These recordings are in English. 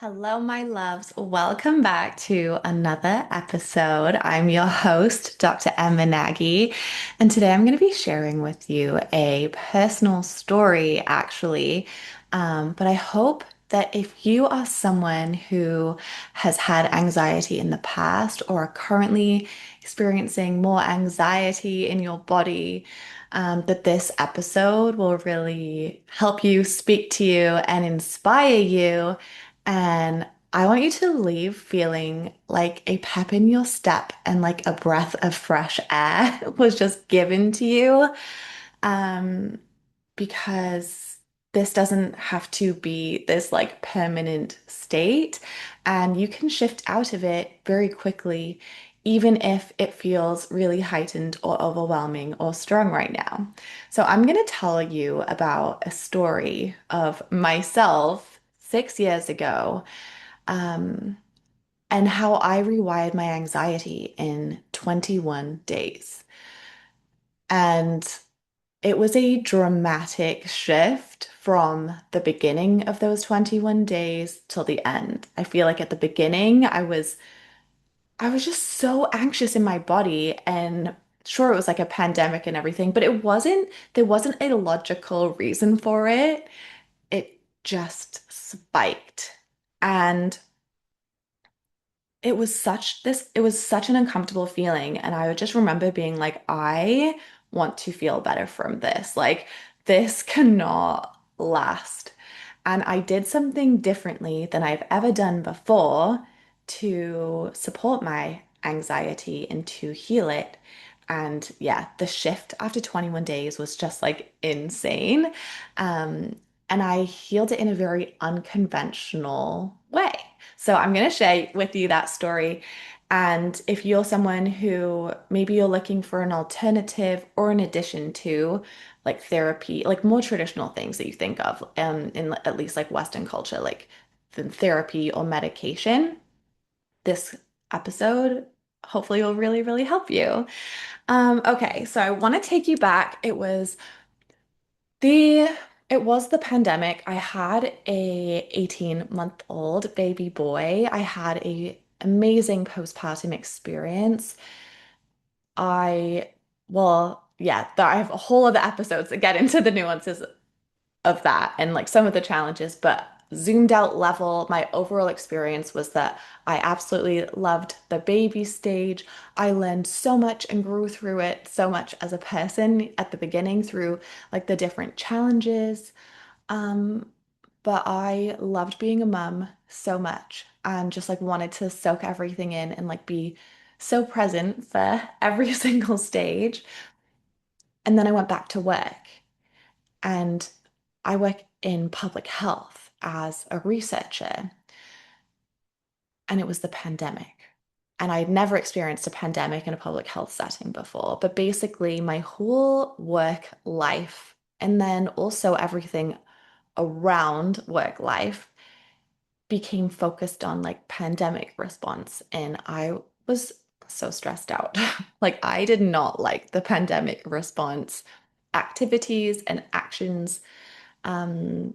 Hello, my loves. Welcome back to another episode. I'm your host, Dr. Emma Nagy, and today I'm going to be sharing with you a personal story, actually. But I hope that if you are someone who has had anxiety in the past or are currently experiencing more anxiety in your body, that this episode will really help you, speak to you, and inspire you. And I want you to leave feeling like a pep in your step and like a breath of fresh air was just given to you. Um, because this doesn't have to be this like permanent state, and you can shift out of it very quickly, even if it feels really heightened or overwhelming or strong right now. So, I'm going to tell you about a story of myself 6 years ago, um, and how I rewired my anxiety in 21 days. And it was a dramatic shift from the beginning of those 21 days till the end. I feel like at the beginning I was just so anxious in my body, and sure, it was like a pandemic and everything, but there wasn't a logical reason for it. It just spiked. And it was such an uncomfortable feeling. And I would just remember being like, I want to feel better from this. Like, this cannot last. And I did something differently than I've ever done before to support my anxiety and to heal it. And yeah, the shift after 21 days was just like insane. Um, and I healed it in a very unconventional way. So I'm going to share with you that story. And if you're someone who maybe you're looking for an alternative or an addition to like therapy, like more traditional things that you think of in at least like Western culture, like the therapy or medication, this episode hopefully will really, really help you. Okay, so I want to take you back. The it was the pandemic. I had a 18-month-old baby boy. I had a amazing postpartum experience. I yeah, I have a whole other episodes that get into the nuances of that and like some of the challenges, but zoomed out level, my overall experience was that I absolutely loved the baby stage. I learned so much and grew through it so much as a person at the beginning through like the different challenges. Um, but I loved being a mum so much and just like wanted to soak everything in and like be so present for every single stage. And then I went back to work, and I work in public health as a researcher, and it was the pandemic. And I'd never experienced a pandemic in a public health setting before. But basically, my whole work life, and then also everything around work life, became focused on like pandemic response. And I was so stressed out. Like, I did not like the pandemic response activities and actions. Um,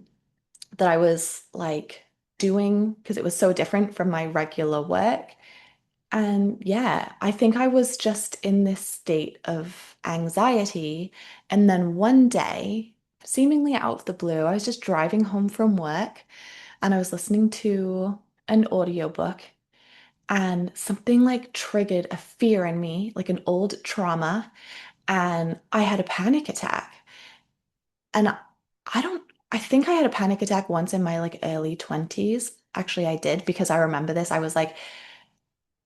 that I was like doing because it was so different from my regular work. And yeah, I think I was just in this state of anxiety. And then one day, seemingly out of the blue, I was just driving home from work and I was listening to an audiobook, and something like triggered a fear in me, like an old trauma, and I had a panic attack. And I don't, I think I had a panic attack once in my like early 20s. Actually, I did because I remember this. I was like,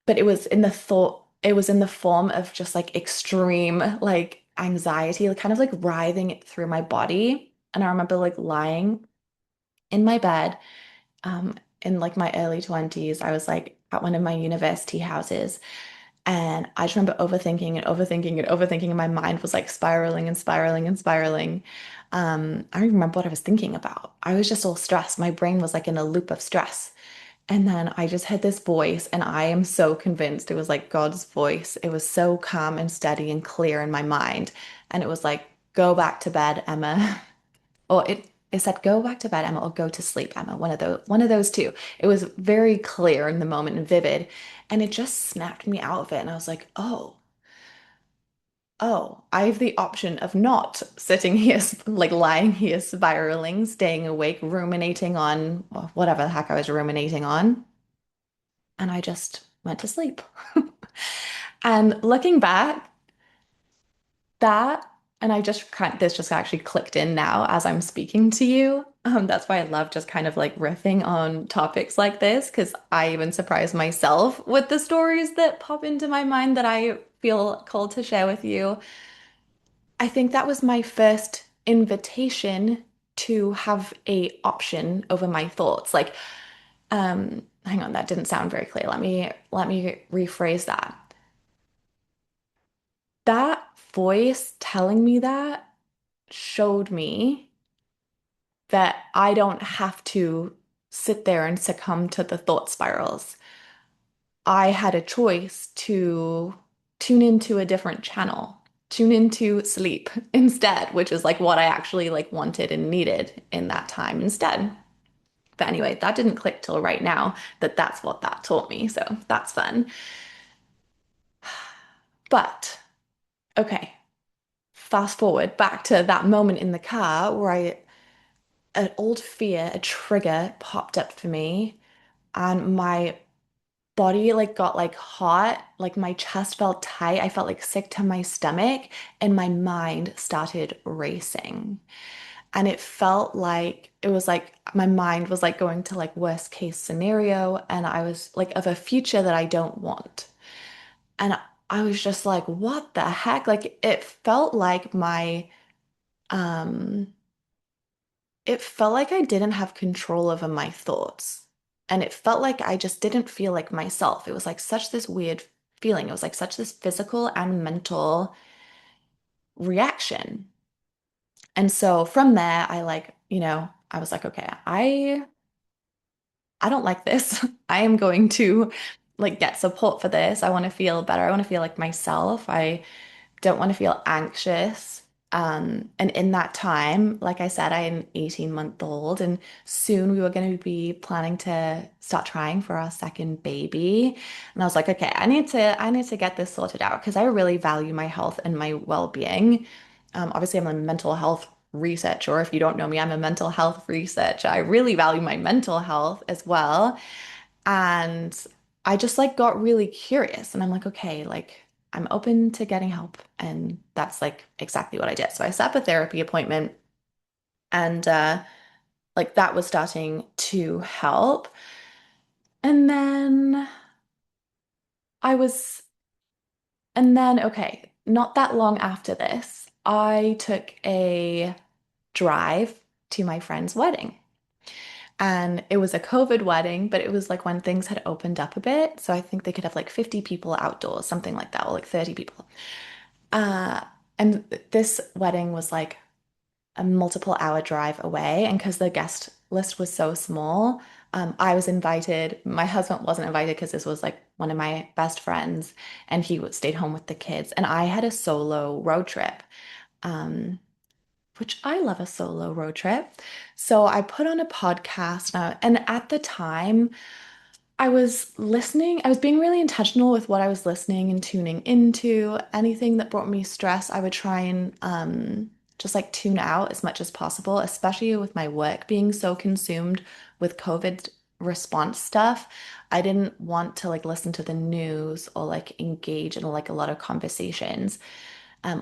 but it was in the form of just like extreme like anxiety, like kind of like writhing it through my body. And I remember like lying in my bed, in like my early 20s. I was like at one of my university houses. And I just remember overthinking and overthinking and overthinking, and my mind was like spiraling and spiraling and spiraling. I don't even remember what I was thinking about. I was just all stressed. My brain was like in a loop of stress. And then I just had this voice, and I am so convinced it was like God's voice. It was so calm and steady and clear in my mind. And it was like, go back to bed, Emma. Or It said, go back to bed, Emma, or go to sleep, Emma. One of those two. It was very clear in the moment and vivid. And it just snapped me out of it. And I was like, oh, I have the option of not sitting here, like lying here, spiraling, staying awake, ruminating on well, whatever the heck I was ruminating on. And I just went to sleep. And looking back, that, and I just kind this just actually clicked in now as I'm speaking to you. That's why I love just kind of like riffing on topics like this, because I even surprise myself with the stories that pop into my mind that I feel called to share with you. I think that was my first invitation to have a option over my thoughts. Like, hang on, that didn't sound very clear. Let me rephrase that. That voice telling me that showed me that I don't have to sit there and succumb to the thought spirals. I had a choice to tune into a different channel, tune into sleep instead, which is like what I actually like wanted and needed in that time instead. But anyway, that didn't click till right now that that's what that taught me. So that's fun. But okay, fast forward back to that moment in the car where an old fear, a trigger popped up for me, and my body like got like hot, like my chest felt tight. I felt like sick to my stomach, and my mind started racing. And it felt like it was like my mind was like going to like worst case scenario, and I was like of a future that I don't want. And I was just like, what the heck? Like it felt like my um it felt like I didn't have control over my thoughts. And it felt like I just didn't feel like myself. It was like such this weird feeling. It was like such this physical and mental reaction. And so from there, I like, I was like, okay, I don't like this. I am going to like get support for this. I want to feel better. I want to feel like myself. I don't want to feel anxious. And in that time, like I said, I am an 18-month-old, and soon we were going to be planning to start trying for our second baby. And I was like, okay, I need to get this sorted out because I really value my health and my well-being. Obviously, I'm a mental health researcher. If you don't know me, I'm a mental health researcher. I really value my mental health as well. And I just like got really curious and I'm like, okay, like I'm open to getting help. And that's like exactly what I did. So I set up a therapy appointment and like that was starting to help. And then I was, and then, okay, not that long after this, I took a drive to my friend's wedding. And it was a COVID wedding, but it was like when things had opened up a bit. So I think they could have like 50 people outdoors, something like that, or like 30 people. Uh, and this wedding was like a multiple hour drive away. And because the guest list was so small, I was invited. My husband wasn't invited because this was like one of my best friends, and he stayed home with the kids. And I had a solo road trip. Um, which I love a solo road trip. So I put on a podcast now, and at the time, I was listening, I was being really intentional with what I was listening and tuning into. Anything that brought me stress, I would try and just like tune out as much as possible, especially with my work being so consumed with COVID response stuff. I didn't want to like listen to the news or like engage in like a lot of conversations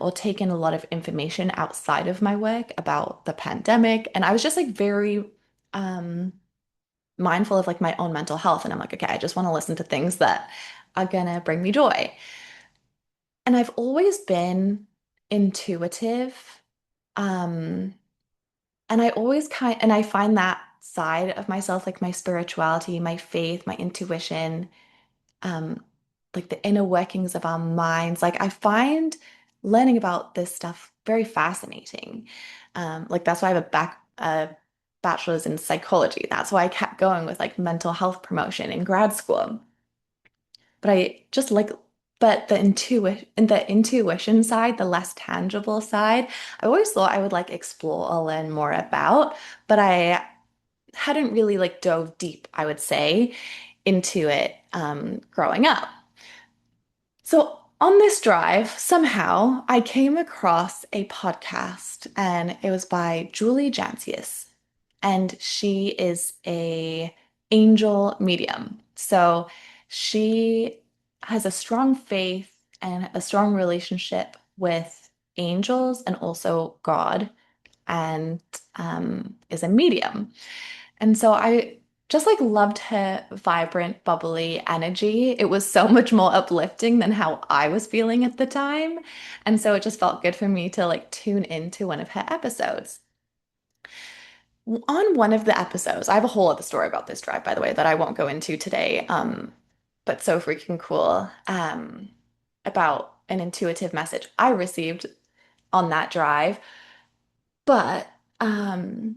or take in a lot of information outside of my work about the pandemic. And I was just like very um, mindful of like my own mental health. And I'm like, okay, I just want to listen to things that are gonna bring me joy. And I've always been intuitive. Um, and I find that side of myself, like my spirituality, my faith, my intuition, um, like the inner workings of our minds. Like I find learning about this stuff very fascinating. Like that's why I have a bachelor's in psychology. That's why I kept going with like mental health promotion in grad school. But I just like But the intuition side, the less tangible side, I always thought I would like explore or learn more about, but I hadn't really like dove deep, I would say, into it growing up. So on this drive, somehow I came across a podcast and it was by Julie Jancius. And she is a angel medium. So she has a strong faith and a strong relationship with angels and also God and is a medium. And so I just like loved her vibrant, bubbly energy. It was so much more uplifting than how I was feeling at the time. And so it just felt good for me to like tune into one of her episodes. On one of the episodes, I have a whole other story about this drive, by the way, that I won't go into today. But so freaking cool. About an intuitive message I received on that drive. But on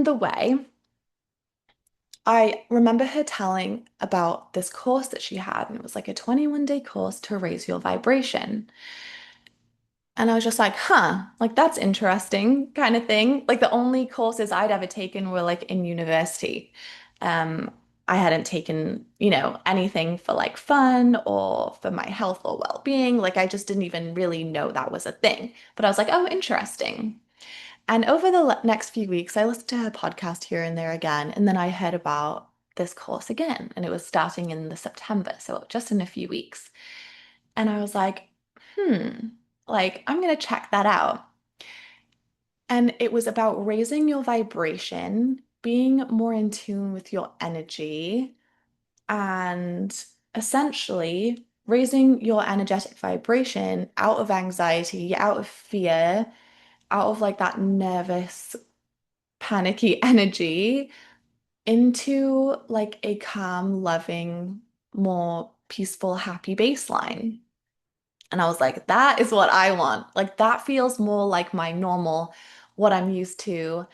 the way, I remember her telling about this course that she had, and it was like a 21-day course to raise your vibration. And I was just like, huh, like that's interesting kind of thing. Like the only courses I'd ever taken were like in university. Um, I hadn't taken, anything for like fun or for my health or well-being. Like I just didn't even really know that was a thing. But I was like, oh, interesting. And over the next few weeks, I listened to her podcast here and there again, and then I heard about this course again, and it was starting in the September, so just in a few weeks. And I was like, hmm, like I'm gonna check that out. And it was about raising your vibration, being more in tune with your energy, and essentially raising your energetic vibration out of anxiety, out of fear, out of like that nervous panicky energy into like a calm, loving, more peaceful, happy baseline. And I was like, that is what I want. Like that feels more like my normal, what I'm used to,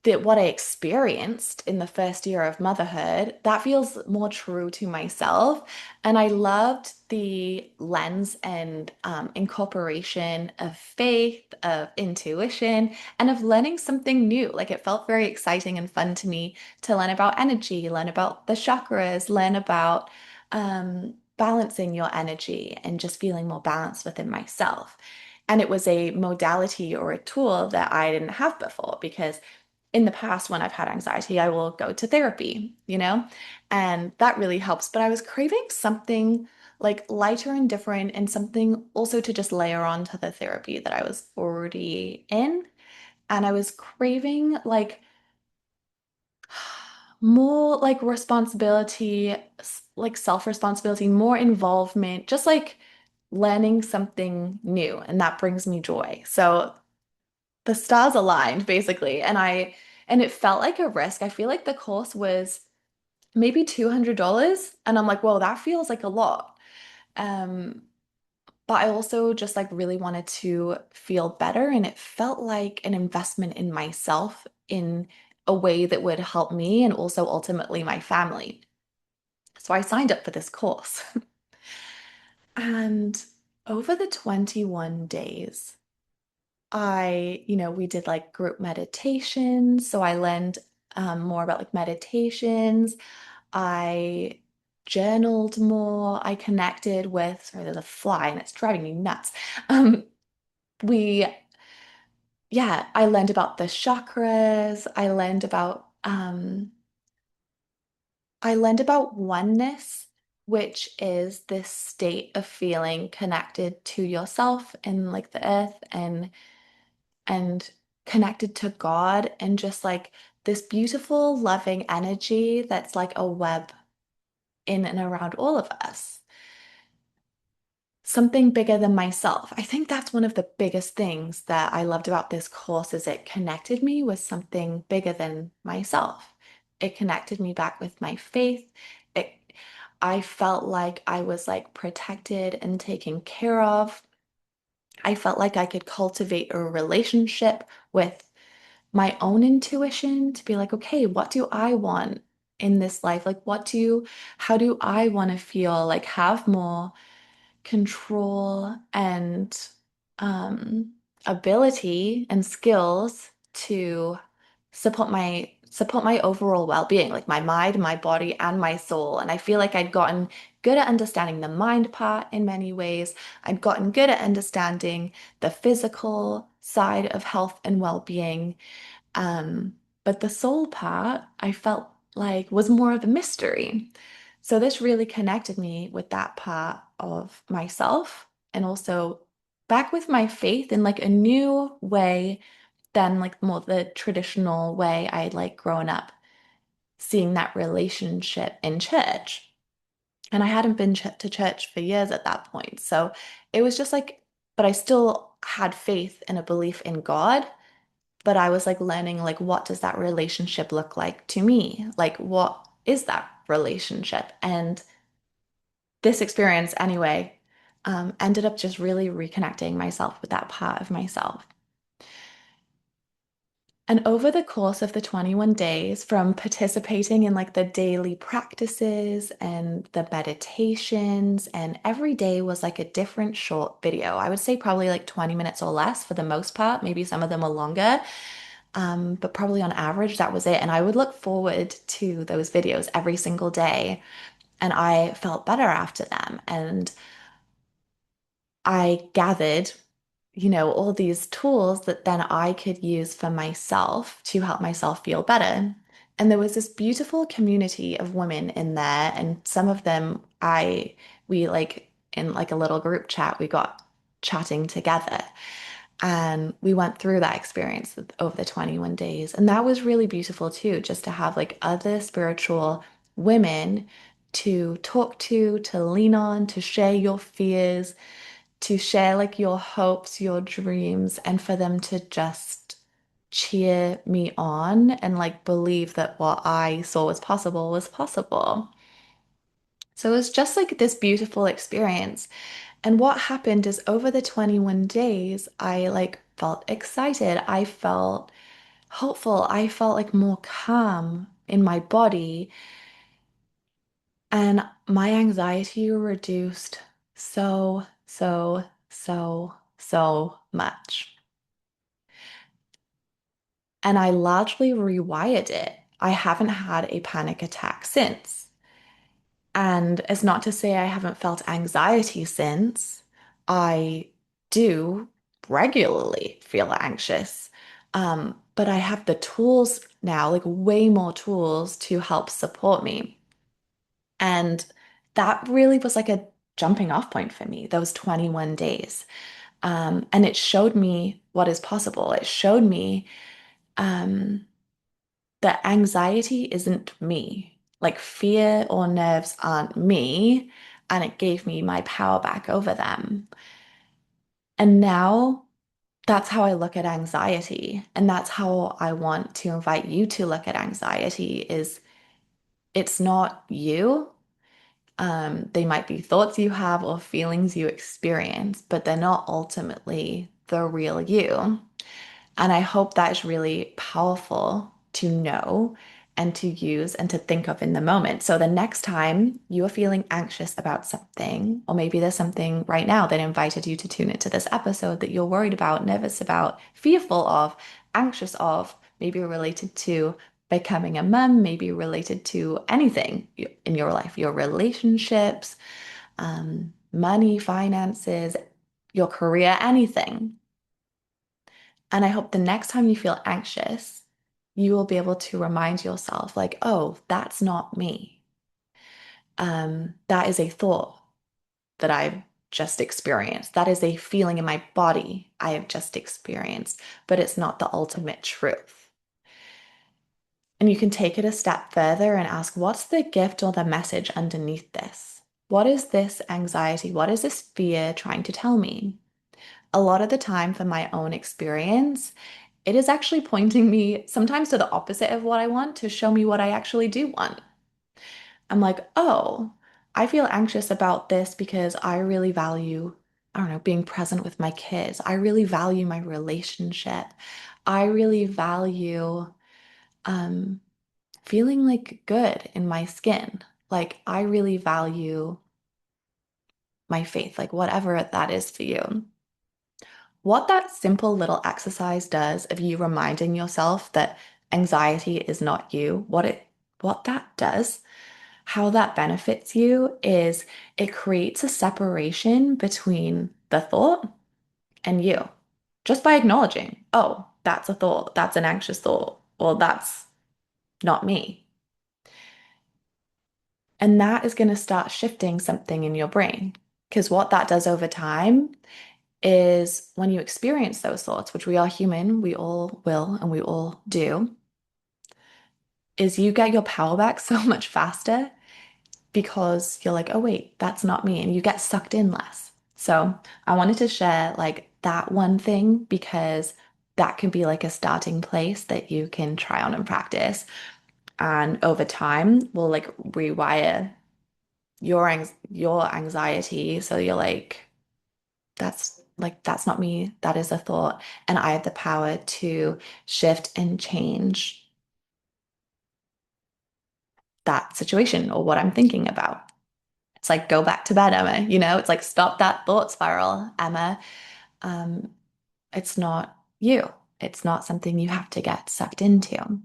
that what I experienced in the first year of motherhood, that feels more true to myself. And I loved the lens and incorporation of faith, of intuition, and of learning something new. Like it felt very exciting and fun to me to learn about energy, learn about the chakras, learn about balancing your energy and just feeling more balanced within myself. And it was a modality or a tool that I didn't have before because in the past, when I've had anxiety, I will go to therapy, and that really helps. But I was craving something like lighter and different, and something also to just layer on to the therapy that I was already in. And I was craving like more like responsibility, like self-responsibility, more involvement, just like learning something new. And that brings me joy. So the stars aligned basically, and it felt like a risk. I feel like the course was maybe $200, and I'm like, whoa, that feels like a lot. Um, but I also just like really wanted to feel better, and it felt like an investment in myself in a way that would help me and also ultimately my family. So I signed up for this course. And over the 21 days, we did like group meditations. So I learned more about like meditations. I journaled more. I connected with, sorry, there's a fly and it's driving me nuts. Um, we, yeah, I learned about the chakras. I learned about oneness, which is this state of feeling connected to yourself and like the earth and connected to God and just like this beautiful, loving energy that's like a web in and around all of us. Something bigger than myself. I think that's one of the biggest things that I loved about this course is it connected me with something bigger than myself. It connected me back with my faith. It, I felt like I was like protected and taken care of. I felt like I could cultivate a relationship with my own intuition to be like, okay, what do I want? in this life? Like, how do I want to feel? Like, have more control and um, ability and skills to support my overall well-being, like my mind, my body, and my soul. And I feel like I'd gotten good at understanding the mind part in many ways. I'd gotten good at understanding the physical side of health and well-being. Um, but the soul part, I felt like was more of a mystery. So this really connected me with that part of myself and also back with my faith in like a new way than like more the traditional way I'd like grown up seeing that relationship in church. And I hadn't been to church for years at that point. So it was just like, but I still had faith and a belief in God, but I was like learning like what does that relationship look like to me? Like what is that relationship? And this experience anyway ended up just really reconnecting myself with that part of myself. And over the course of the 21 days, from participating in like the daily practices and the meditations, and every day was like a different short video. I would say probably like 20 minutes or less for the most part. Maybe some of them were longer. But probably on average, that was it. And I would look forward to those videos every single day. And I felt better after them. And I gathered, all these tools that then I could use for myself to help myself feel better. And there was this beautiful community of women in there. And some of them, we like in like a little group chat, we got chatting together. And we went through that experience over the 21 days. And that was really beautiful too, just to have like other spiritual women to talk to lean on, to share your fears, to share like your hopes, your dreams, and for them to just cheer me on and like believe that what I saw was possible was possible. So it was just like this beautiful experience. And what happened is over the 21 days, I like felt excited. I felt hopeful. I felt like more calm in my body. And my anxiety reduced so much. And I largely rewired it. I haven't had a panic attack since. And it's not to say I haven't felt anxiety since. I do regularly feel anxious. But I have the tools now, like way more tools to help support me. And that really was like a jumping off point for me, those 21 days. And it showed me what is possible. It showed me um, that anxiety isn't me. Like fear or nerves aren't me. And it gave me my power back over them. And now that's how I look at anxiety. And that's how I want to invite you to look at anxiety is it's not you. They might be thoughts you have or feelings you experience, but they're not ultimately the real you. And I hope that is really powerful to know and to use and to think of in the moment. So the next time you are feeling anxious about something, or maybe there's something right now that invited you to tune into this episode that you're worried about, nervous about, fearful of, anxious of, maybe related to becoming a mum, maybe related to anything in your life, your relationships, money, finances, your career, anything. And I hope the next time you feel anxious, you will be able to remind yourself, like, oh, that's not me. That is a thought that I've just experienced. That is a feeling in my body I have just experienced, but it's not the ultimate truth. And you can take it a step further and ask, what's the gift or the message underneath this? What is this anxiety? What is this fear trying to tell me? A lot of the time, from my own experience, it is actually pointing me sometimes to the opposite of what I want to show me what I actually do want. I'm like, oh, I feel anxious about this because I really value, I don't know, being present with my kids. I really value my relationship. I really value um, feeling like good in my skin. Like I really value my faith, like whatever that is for you. What that simple little exercise does of you reminding yourself that anxiety is not you, what that does, how that benefits you is it creates a separation between the thought and you. Just by acknowledging, oh, that's a thought, that's an anxious thought, well, that's not me. And that is going to start shifting something in your brain. Because what that does over time is when you experience those thoughts, which we are human, we all will and we all do, is you get your power back so much faster because you're like, oh, wait, that's not me. And you get sucked in less. So I wanted to share like that one thing because that can be like a starting place that you can try on and practice. And over time, will like rewire your anxiety. So you're like, that's not me. That is a thought. And I have the power to shift and change that situation or what I'm thinking about. It's like, go back to bed, Emma. It's like, stop that thought spiral, Emma. Um, it's not you. It's not something you have to get sucked into.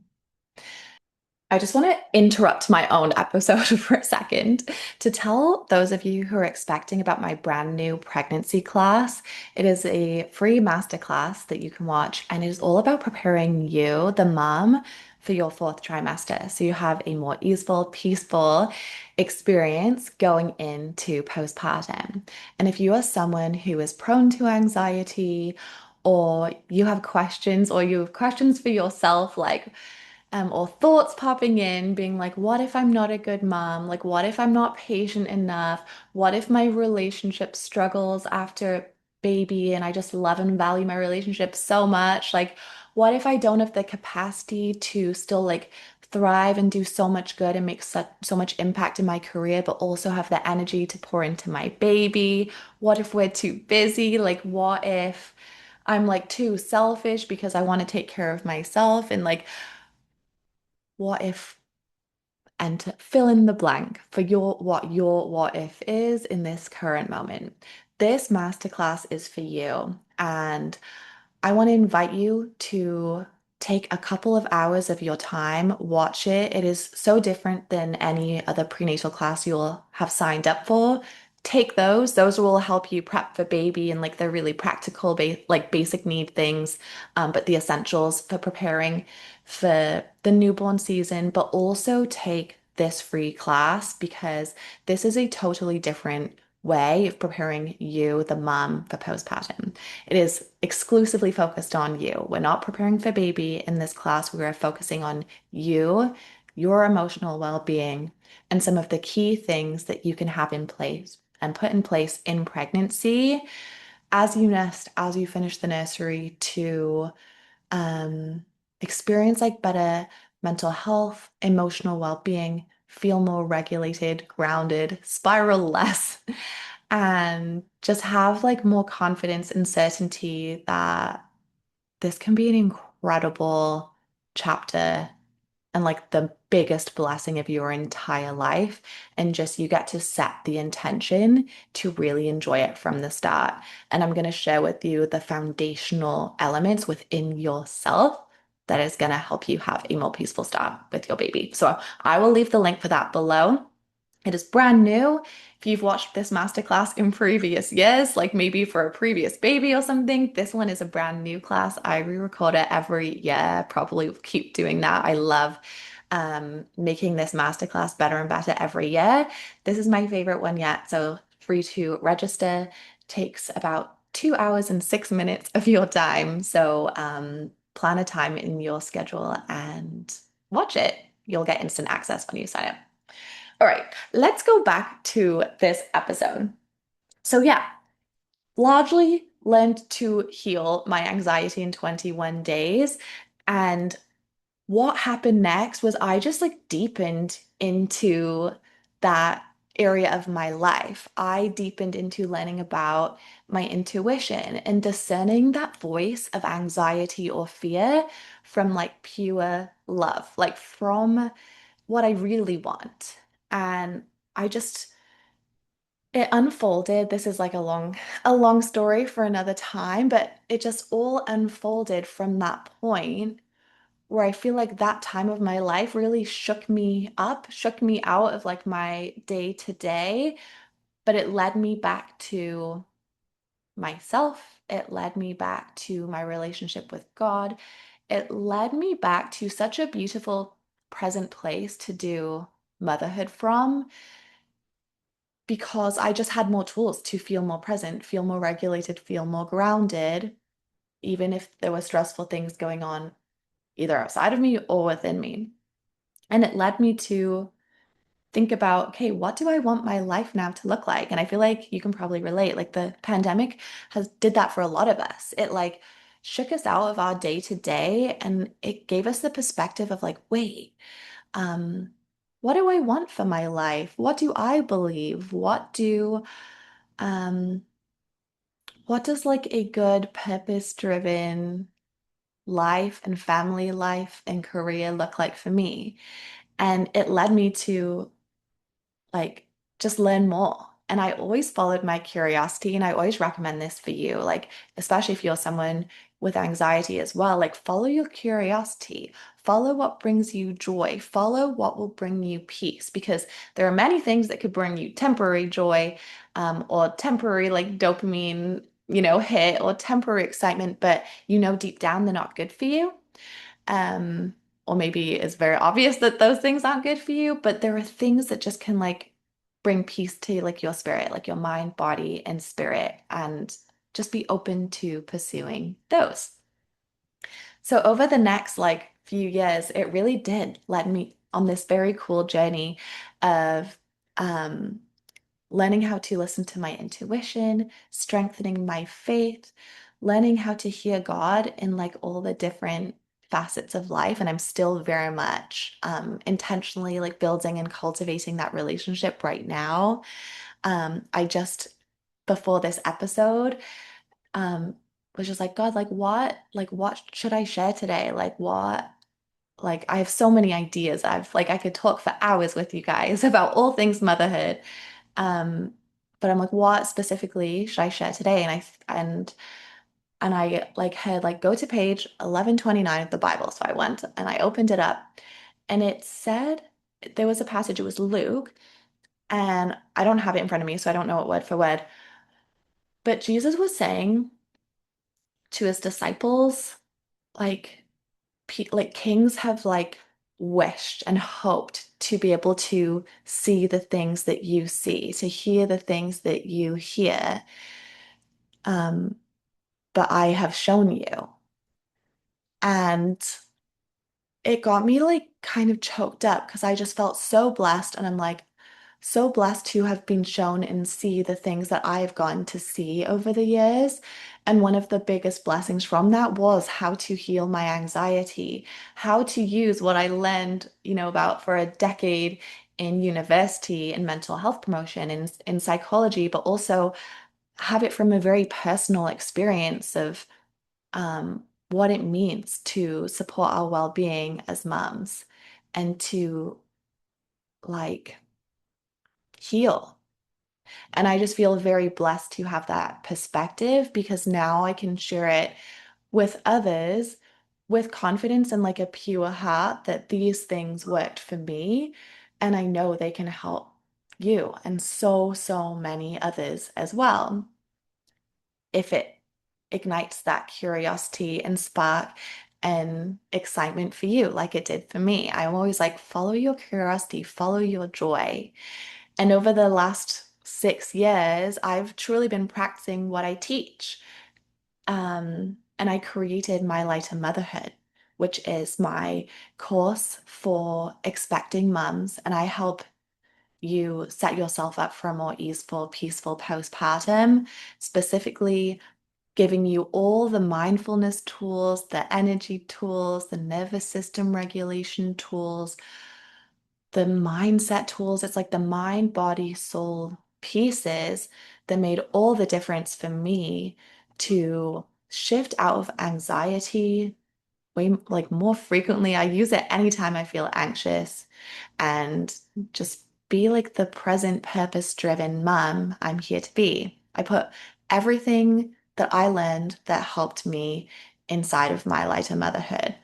I just want to interrupt my own episode for a second to tell those of you who are expecting about my brand new pregnancy class. It is a free masterclass that you can watch, and it is all about preparing you, the mom, for your fourth trimester. So you have a more easeful, peaceful experience going into postpartum. And if you are someone who is prone to anxiety, or you have questions for yourself, like, or thoughts popping in, being like, what if I'm not a good mom? Like, what if I'm not patient enough? What if my relationship struggles after baby and I just love and value my relationship so much? Like, what if I don't have the capacity to still like thrive and do so much good and make so much impact in my career, but also have the energy to pour into my baby? What if we're too busy? Like, what if I'm like too selfish because I want to take care of myself? And like, what if, and to fill in the blank for your what if is in this current moment. This masterclass is for you. And I want to invite you to take a couple of hours of your time, watch it. It is so different than any other prenatal class you'll have signed up for. Take those. Those will help you prep for baby and like the really practical, like basic need things, but the essentials for preparing for the newborn season. But also take this free class because this is a totally different way of preparing you, the mom, for postpartum. It is exclusively focused on you. We're not preparing for baby in this class. We are focusing on you, your emotional well-being, and some of the key things that you can have in place and put in place in pregnancy as you nest, as you finish the nursery to um, experience like better mental health, emotional well-being, feel more regulated, grounded, spiral less, and just have like more confidence and certainty that this can be an incredible chapter and like the biggest blessing of your entire life. And just you get to set the intention to really enjoy it from the start. And I'm going to share with you the foundational elements within yourself that is going to help you have a more peaceful start with your baby. So I will leave the link for that below. It is brand new. If you've watched this masterclass in previous years, like maybe for a previous baby or something, this one is a brand new class. I re-record it every year, probably will keep doing that. I love making this masterclass better and better every year. This is my favorite one yet, so free to register. Takes about 2 hours and 6 minutes of your time. So plan a time in your schedule and watch it. You'll get instant access when you sign up. All right, let's go back to this episode. So, yeah, largely learned to heal my anxiety in 21 days. And what happened next was I just like deepened into that area of my life. I deepened into learning about my intuition and discerning that voice of anxiety or fear from like pure love, like from what I really want. And I just it unfolded. This is like a long story for another time, but it just all unfolded from that point where I feel like that time of my life really shook me up, shook me out of like my day to day, but it led me back to myself. It led me back to my relationship with God. It led me back to such a beautiful present place to do motherhood from because I just had more tools to feel more present, feel more regulated, feel more grounded, even if there were stressful things going on either outside of me or within me. And it led me to think about, okay, what do I want my life now to look like? And I feel like you can probably relate. Like the pandemic has did that for a lot of us. It like shook us out of our day to day and it gave us the perspective of like, wait, um, what do I want for my life? What do I believe? Um what does like a good purpose-driven life and family life and career look like for me? And it led me to like just learn more. And I always followed my curiosity, and I always recommend this for you, like, especially if you're someone with anxiety as well, like, follow your curiosity, follow what brings you joy, follow what will bring you peace, because there are many things that could bring you temporary joy, or temporary, like, dopamine, hit or temporary excitement, but deep down they're not good for you. Um, or maybe it's very obvious that those things aren't good for you, but there are things that just can like bring peace to like your spirit, like your mind, body, and spirit, and just be open to pursuing those. So over the next like few years, it really did let me on this very cool journey of um learning how to listen to my intuition, strengthening my faith, learning how to hear God in like all the different facets of life. And I'm still very much intentionally like building and cultivating that relationship right now. I just, before this episode, was just like, God, like what should I share today? Like I have so many ideas. I could talk for hours with you guys about all things motherhood. Um, but I'm like, what specifically should I share today? And I like had like go to page 1129 of the Bible. So I went and I opened it up and it said there was a passage, it was Luke, and I don't have it in front of me, so I don't know it word for word. But Jesus was saying to his disciples, like, like kings have like wished and hoped to be able to see the things that you see, to hear the things that you hear. Um, but I have shown you. And it got me like kind of choked up because I just felt so blessed. And I'm like, so blessed to have been shown and see the things that I've gotten to see over the years. And one of the biggest blessings from that was how to heal my anxiety, how to use what I learned, about for a decade in university in mental health promotion and in psychology, but also have it from a very personal experience of what it means to support our well-being as moms and to like heal. And I just feel very blessed to have that perspective because now I can share it with others with confidence and like a pure heart that these things worked for me. And I know they can help you and so, so many others as well if it ignites that curiosity and spark and excitement for you, like it did for me. I'm always like, follow your curiosity, follow your joy. And over the last 6 years, I've truly been practicing what I teach. And I created my Lighter Motherhood, which is my course for expecting mums. And I help you set yourself up for a more easeful, peaceful postpartum, specifically giving you all the mindfulness tools, the energy tools, the nervous system regulation tools, the mindset tools. It's like the mind, body, soul pieces that made all the difference for me to shift out of anxiety way like more frequently. I use it anytime I feel anxious and just be like the present, purpose-driven mom I'm here to be. I put everything that I learned that helped me inside of my lighter motherhood.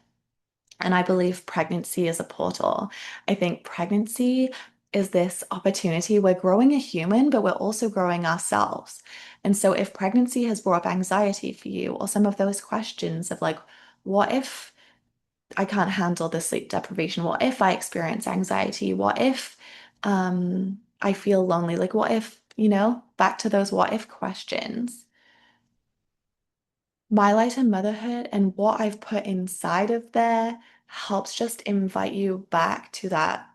And I believe pregnancy is a portal. I think pregnancy is this opportunity. We're growing a human, but we're also growing ourselves. And so if pregnancy has brought up anxiety for you, or some of those questions of like, what if I can't handle the sleep deprivation? What if I experience anxiety? What if I feel lonely? Like, what if, back to those what if questions. My lighter motherhood and what I've put inside of there helps just invite you back to that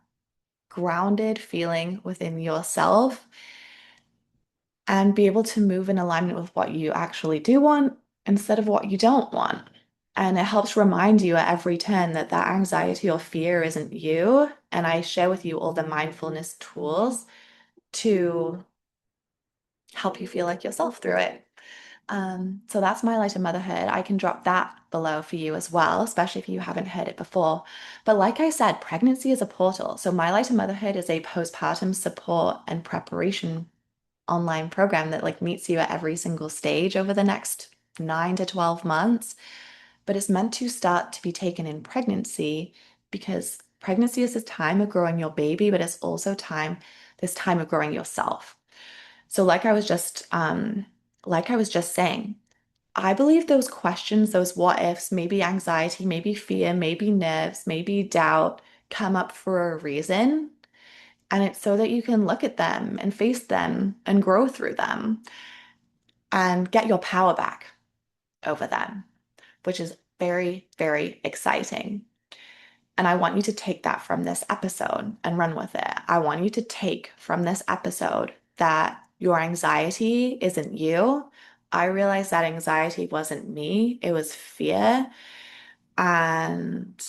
grounded feeling within yourself and be able to move in alignment with what you actually do want instead of what you don't want. And it helps remind you at every turn that that anxiety or fear isn't you. And I share with you all the mindfulness tools to help you feel like yourself through it. So that's my lighter motherhood. I can drop that below for you as well, especially if you haven't heard it before. But like I said, pregnancy is a portal. So my lighter motherhood is a postpartum support and preparation online program that like meets you at every single stage over the next 9 to 12 months. But it's meant to start to be taken in pregnancy because pregnancy is this time of growing your baby, but it's also this time of growing yourself. So like I was just saying, I believe those questions, those what ifs, maybe anxiety, maybe fear, maybe nerves, maybe doubt come up for a reason. And it's so that you can look at them and face them and grow through them and get your power back over them, which is very, very exciting. And I want you to take that from this episode and run with it. I want you to take from this episode that your anxiety isn't you. I realized that anxiety wasn't me, it was fear. And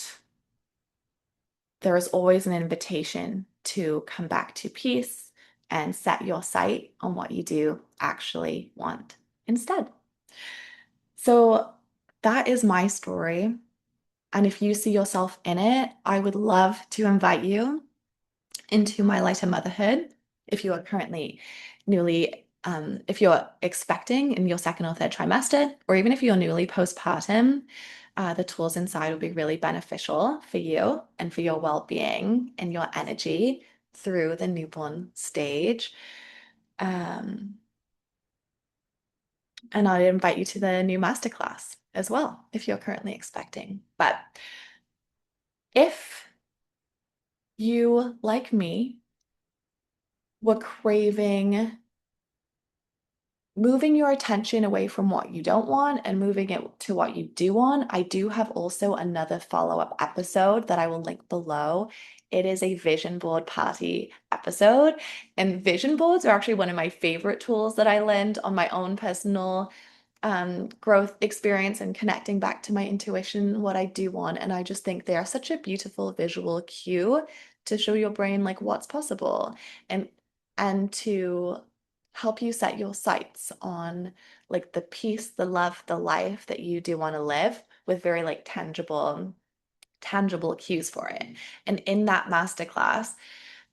there is always an invitation to come back to peace and set your sight on what you do actually want instead. So that is my story. And if you see yourself in it, I would love to invite you into my lighter motherhood. If you are currently if you're expecting in your second or third trimester, or even if you're newly postpartum, the tools inside will be really beneficial for you and for your well-being and your energy through the newborn stage. Um, and I'd invite you to the new masterclass as well if you're currently expecting. But if you, like me, were craving moving your attention away from what you don't want and moving it to what you do want, I do have also another follow-up episode that I will link below. It is a vision board party episode, and vision boards are actually one of my favorite tools that I learned on my own personal growth experience and connecting back to my intuition, what I do want. And I just think they are such a beautiful visual cue to show your brain like what's possible and to help you set your sights on like the peace, the love, the life that you do want to live with very like tangible cues for it. And in that masterclass,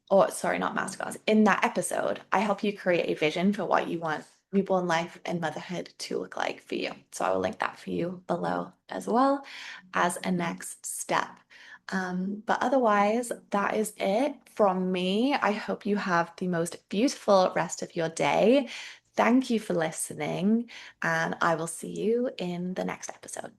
or sorry, not masterclass, in that episode, I help you create a vision for what you want newborn life and motherhood to look like for you. So I will link that for you below as well as a next step. But otherwise, that is it from me. I hope you have the most beautiful rest of your day. Thank you for listening, and I will see you in the next episode.